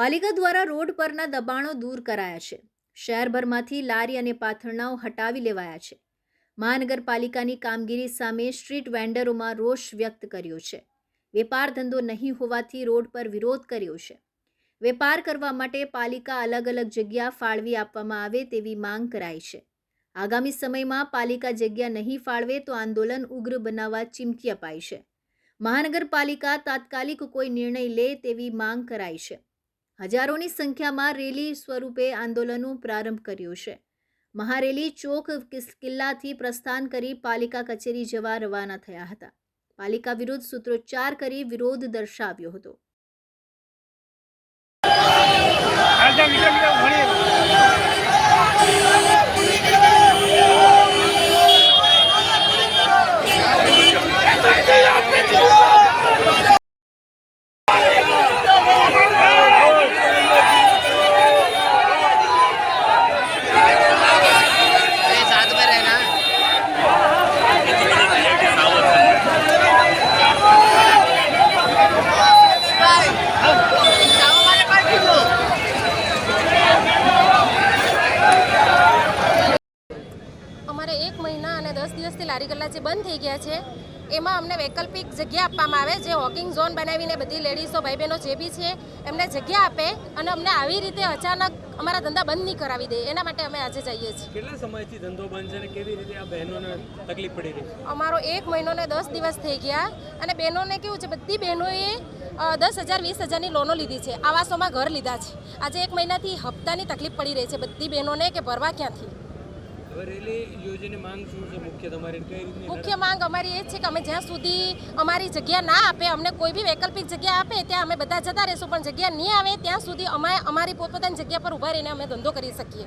પાલિકા દ્વારા રોડ પરના દબાણો દૂર કરાયા છે। શહેરભરમાંથી લારી અને પાથરણાઓ હટાવી લેવાયા છે। મહાનગરપાલિકાની કામગીરી સામે સ્ટ્રીટ વેન્ડરોમાં રોષ વ્યક્ત કર્યો છે। વેપાર ધંધો નહીં હોવાથી રોડ પર વિરોધ કર્યો છે। વેપાર કરવા માટે પાલિકા અલગ અલગ જગ્યા ફાળવી આપવામાં આવે તેવી માંગ કરાઈ છે। આગામી સમયમાં પાલિકા જગ્યા નહીં ફાળવે તો આંદોલન ઉગ્ર બનાવવા ચીમકી અપાઈ છે। મહાનગરપાલિકા તાત્કાલિક કોઈ નિર્ણય લે તેવી માંગ કરાઈ છે। હજારોની સંખ્યામાં રેલી સ્વરૂપે આંદોલનનો પ્રારંભ કર્યો છે। મહારેલી ચોક કિલ્લાથી પ્રસ્થાન કરી પાલિકા કચેરી જવા રવાના થયા હતા। પાલિકા વિરુદ્ધ સૂત્રોચ્ચાર કરી વિરોધ દર્શાવ્યો હતો। અમારે 1 મહિના અને 10 દિવસથી લારી ગલ્લા જે બંધ થઈ ગયા છે એમાં અમને વૈકલ્પિક જગ્યા આપવામાં આવે, જે વોકિંગ ઝોન બનાવીને બધી લેડીઝો ભાઈ બહેનો જે બી છે એમને જગ્યા આપે અને અમને આવી રીતે અચાનક અમારા ધંધા બંધ નહીં કરાવી દે, એના માટે અમે આજે જઈએ છીએ। કેટલા સમયથી ધંધો બંધ છે અને કેવી રીતે આ બહેનોને તકલીફ પડી રહી છે? અમારો 1 મહિનો ને 10 દિવસ થઈ ગયા અને બહેનોને કેવું છે, બધી બહેનોએ 10,000 20,000ની લોનો લીધી છે, આવાસોમાં ઘર લીધા છે। આજે 1 મહિનાથી હપ્તાની તકલીફ પડી રહી છે બધી બહેનોને કે ભરવા ક્યાંથી। મુખ્ય માંગ અમારી એ છે કે અમે જ્યાં સુધી અમારી જગ્યા ના આપે, અમને કોઈ બી વૈકલ્પિક જગ્યા આપે ત્યાં અમે બધા જતા રહીશું, પણ જગ્યા નહીં આવે ત્યાં સુધી અમે અમારી પોતપોતાની જગ્યા પર ઊભા રહીને અમે ધંધો કરી શકીએ।